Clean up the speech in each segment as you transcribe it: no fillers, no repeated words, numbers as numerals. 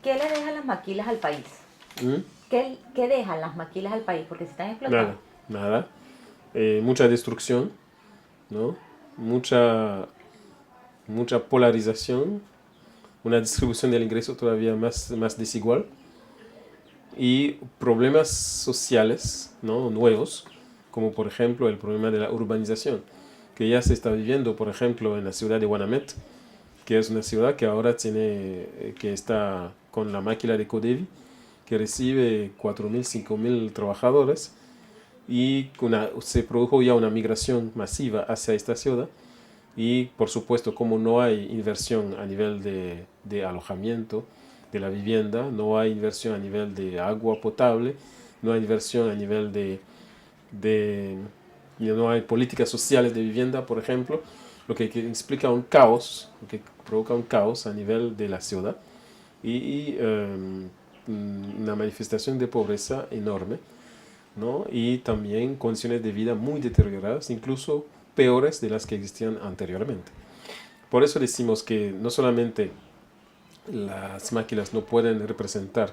¿Qué le dejan las maquilas al país? ¿Mm? ¿Qué dejan las maquilas al país? Porque se están explotando. Nada, nada. Mucha destrucción, ¿no? Mucha, mucha polarización, una distribución del ingreso todavía más desigual y problemas sociales, ¿no? Nuevos, como por ejemplo el problema de la urbanización, que ya se está viviendo, por ejemplo, en la ciudad de Guanamet, que es una ciudad que ahora que está con la máquina de Codevi, que recibe 4.000, 5.000 trabajadores y se produjo ya una migración masiva hacia esta ciudad y por supuesto como no hay inversión a nivel de alojamiento de la vivienda, no hay inversión a nivel de agua potable, no hay inversión a nivel de no hay políticas sociales de vivienda, por ejemplo, lo que explica un caos, lo que provoca un caos a nivel de la ciudad y una manifestación de pobreza enorme, ¿no? Y también condiciones de vida muy deterioradas, incluso peores de las que existían anteriormente. Por eso decimos que no solamente las máquinas no pueden representar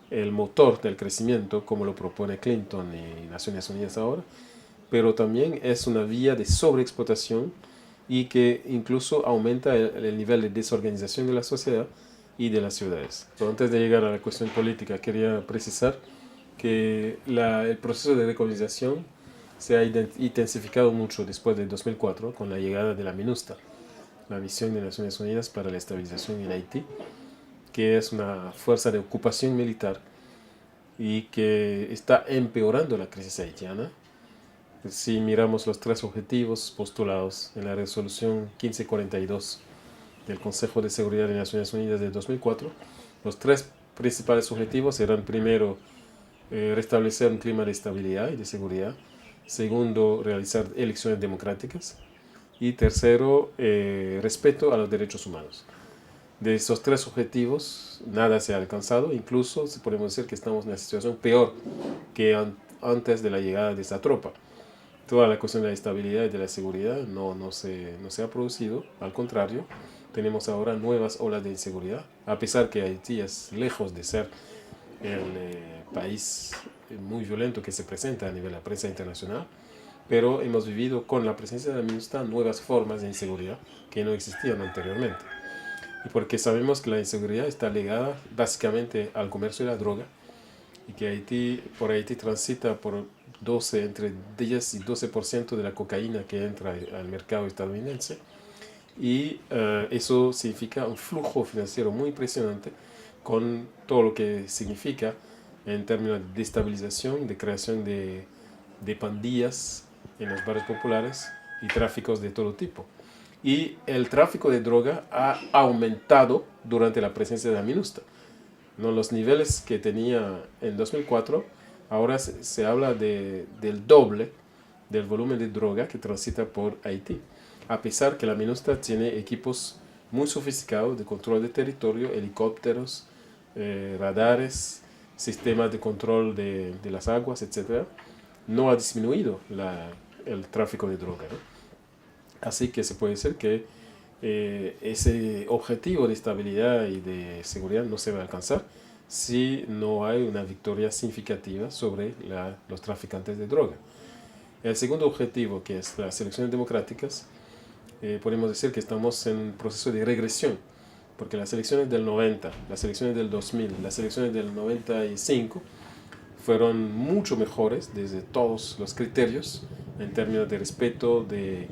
el motor del crecimiento como lo propone Clinton y Naciones Unidas ahora, pero también es una vía de sobreexplotación y que incluso aumenta el nivel de desorganización de la sociedad y de las ciudades. Pero antes de llegar a la cuestión política, quería precisar que el proceso de recolonización se ha intensificado mucho después de 2004 con la llegada de la MINUSTAH, la Misión de Naciones Unidas para la Estabilización en Haití, que es una fuerza de ocupación militar y que está empeorando la crisis haitiana. Si miramos los tres objetivos postulados en la resolución 1542 del Consejo de Seguridad de Naciones Unidas de 2004, los tres principales objetivos eran primero restablecer un clima de estabilidad y de seguridad, segundo realizar elecciones democráticas y tercero respeto a los derechos humanos. De esos tres objetivos nada se ha alcanzado, incluso podemos decir que estamos en una situación peor que antes de la llegada de esta tropa. Toda la cuestión de la estabilidad y de la seguridad no se ha producido, al contrario, tenemos ahora nuevas olas de inseguridad, a pesar que Haití es lejos de ser el país muy violento que se presenta a nivel de la prensa internacional, pero hemos vivido con la presencia de la MINUSTAH nuevas formas de inseguridad que no existían anteriormente. Y porque sabemos que la inseguridad está ligada básicamente al comercio de la droga y que por Haití transita por entre 10 y 12% de la cocaína que entra al mercado estadounidense y eso significa un flujo financiero muy impresionante con todo lo que significa en términos de destabilización, de creación de pandillas en los barrios populares y tráficos de todo tipo. Y el tráfico de droga ha aumentado durante la presencia de la MINUSTAH. ¿No? Los niveles que tenía en 2004, ahora se habla del doble del volumen de droga que transita por Haití, a pesar que la MINUSTAH tiene equipos muy sofisticados de control de territorio, helicópteros, radares, sistemas de control de las aguas, etc. No ha disminuido el tráfico de droga, ¿no? Así que se puede decir que ese objetivo de estabilidad y de seguridad no se va a alcanzar si no hay una victoria significativa sobre los traficantes de droga. El segundo objetivo, que es las elecciones democráticas, podemos decir que estamos en un proceso de regresión, porque las elecciones del 90, las elecciones del 2000, las elecciones del 95 fueron mucho mejores desde todos los criterios en términos de respeto de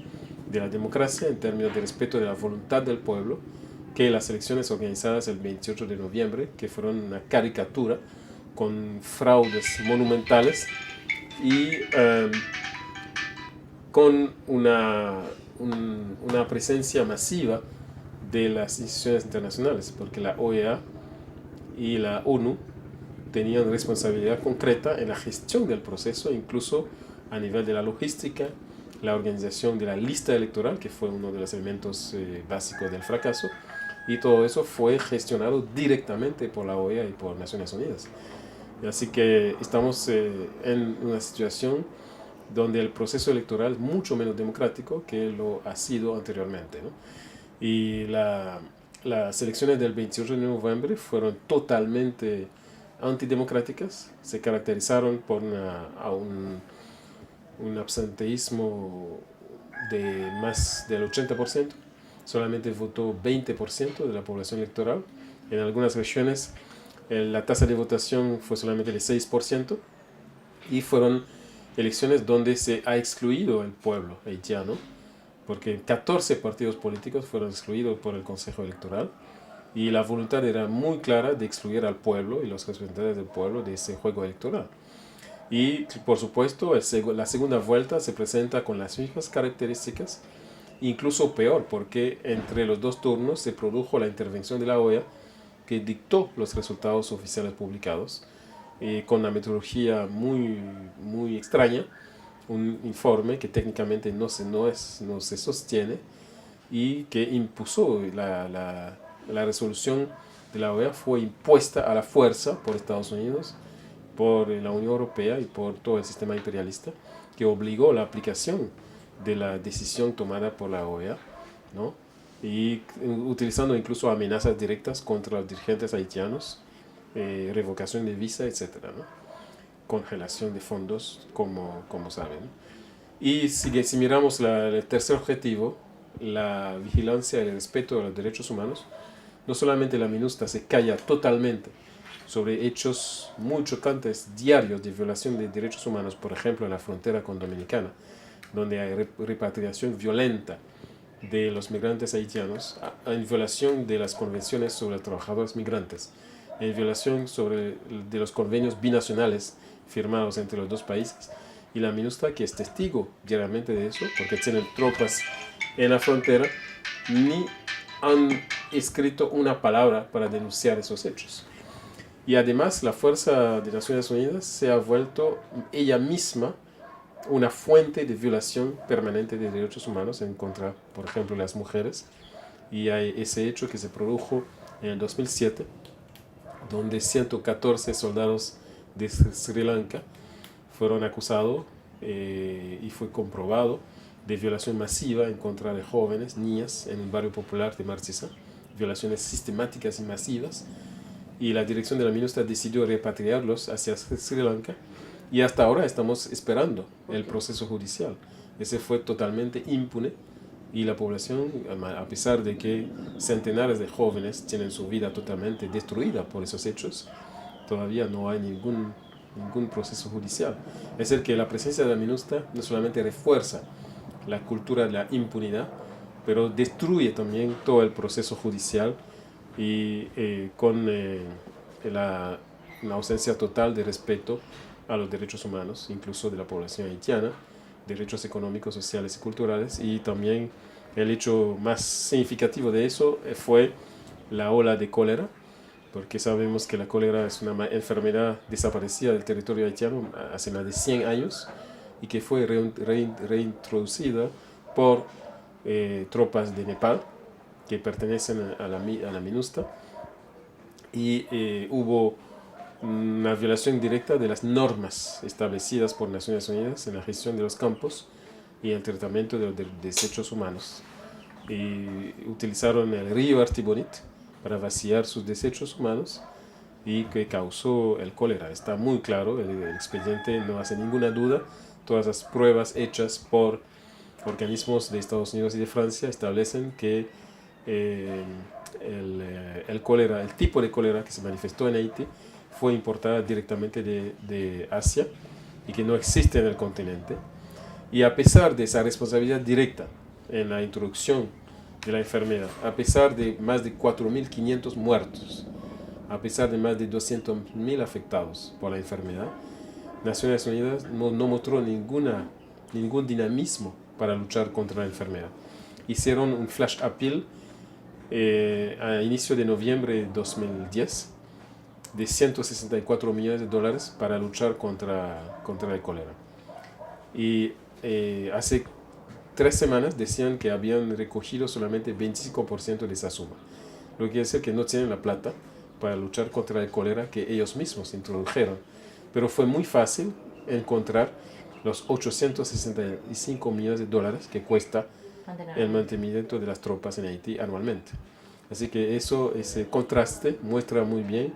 la democracia, en términos de respeto de la voluntad del pueblo, que las elecciones organizadas el 28 de noviembre, que fueron una caricatura con fraudes monumentales y con una presencia masiva de las instituciones internacionales, porque la OEA y la ONU tenían responsabilidad concreta en la gestión del proceso, incluso a nivel de la logística, la organización de la lista electoral, que fue uno de los elementos básicos del fracaso, y todo eso fue gestionado directamente por la OEA y por Naciones Unidas. Así que estamos en una situación donde el proceso electoral es mucho menos democrático que lo ha sido anteriormente, ¿no? Y las elecciones del 28 de noviembre fueron totalmente antidemocráticas, se caracterizaron por un absenteísmo de más del 80%, solamente votó 20% de la población electoral. En algunas regiones la tasa de votación fue solamente de 6% y fueron elecciones donde se ha excluido el pueblo haitiano, porque 14 partidos políticos fueron excluidos por el Consejo Electoral y la voluntad era muy clara de excluir al pueblo y los representantes del pueblo de ese juego electoral. Y por supuesto la segunda vuelta se presenta con las mismas características, incluso peor, porque entre los dos turnos se produjo la intervención de la OEA que dictó los resultados oficiales publicados con una metodología muy extraña, un informe que técnicamente no se sostiene y que impuso la resolución de la OEA fue impuesta a la fuerza por Estados Unidos, por la Unión Europea y por todo el sistema imperialista, que obligó la aplicación de la decisión tomada por la OEA, ¿no? Y utilizando incluso amenazas directas contra los dirigentes haitianos, revocación de visa, etcétera, ¿no? Congelación de fondos, como saben. Y si miramos el tercer objetivo, la vigilancia y el respeto a los derechos humanos, no solamente la MINUSTAH se calla totalmente sobre hechos muy chocantes diarios de violación de derechos humanos, por ejemplo en la frontera con Dominicana, donde hay repatriación violenta de los migrantes haitianos, en violación de las convenciones sobre trabajadores migrantes, en violación de los convenios binacionales firmados entre los dos países, y la MINUSTAH, que es testigo diariamente de eso, porque tienen tropas en la frontera, ni han escrito una palabra para denunciar esos hechos. Y además la Fuerza de Naciones Unidas se ha vuelto ella misma una fuente de violación permanente de derechos humanos en contra, por ejemplo, de las mujeres. Y hay ese hecho que se produjo en el 2007, donde 114 soldados de Sri Lanka fueron acusados y fue comprobado de violación masiva en contra de jóvenes, niñas, en un barrio popular de Marchesa, violaciones sistemáticas y masivas, y la dirección de la MINUSTAH decidió repatriarlos hacia Sri Lanka, y hasta ahora estamos esperando el proceso judicial. Ese fue totalmente impune, y la población, a pesar de que centenares de jóvenes tienen su vida totalmente destruida por esos hechos, todavía no hay ningún proceso judicial. Es decir, que la presencia de la MINUSTAH no solamente refuerza la cultura de la impunidad, pero destruye también todo el proceso judicial y con la ausencia total de respeto a los derechos humanos, incluso de la población haitiana, derechos económicos, sociales y culturales. Y también el hecho más significativo de eso fue la ola de cólera, porque sabemos que la cólera es una enfermedad desaparecida del territorio haitiano hace más de 100 años y que fue reintroducida por tropas de Nepal que pertenecen a la MINUSTAH, y hubo una violación directa de las normas establecidas por Naciones Unidas en la gestión de los campos y el tratamiento de los desechos humanos. Y utilizaron el río Artibonite para vaciar sus desechos humanos y que causó el cólera. Está muy claro, el expediente no hace ninguna duda. Todas las pruebas hechas por organismos de Estados Unidos y de Francia establecen que el cólera, el tipo de cólera que se manifestó en Haití fue importada directamente de Asia y que no existe en el continente. Y a pesar de esa responsabilidad directa en la introducción de la enfermedad, a pesar de más de 4.500 muertos, a pesar de más de 200.000 afectados por la enfermedad, Naciones Unidas no mostró ningún dinamismo para luchar contra la enfermedad. Hicieron un flash appeal a inicio de noviembre de 2010 de $164 millones para luchar contra el cólera. Y hace 3 semanas decían que habían recogido solamente 25% de esa suma, lo que quiere decir que no tienen la plata para luchar contra el cólera que ellos mismos introdujeron. Pero fue muy fácil encontrar los $865 millones que cuesta el mantenimiento de las tropas en Haití anualmente. Es Así que eso, ese contraste muestra muy bien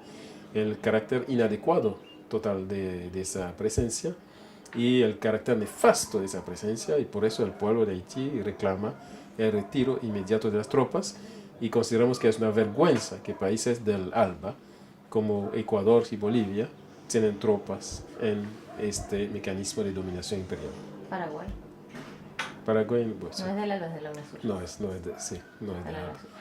el carácter inadecuado total de esa presencia y el carácter nefasto de esa presencia, y por eso el pueblo de Haití reclama el retiro inmediato de las tropas, y consideramos que es una vergüenza que países del ALBA como Ecuador y Bolivia tienen tropas en este mecanismo de dominación imperial. Paraguay. Paraguay, pues, No es de la UNASUR. no es de, sí, no es De de la la UNASUR.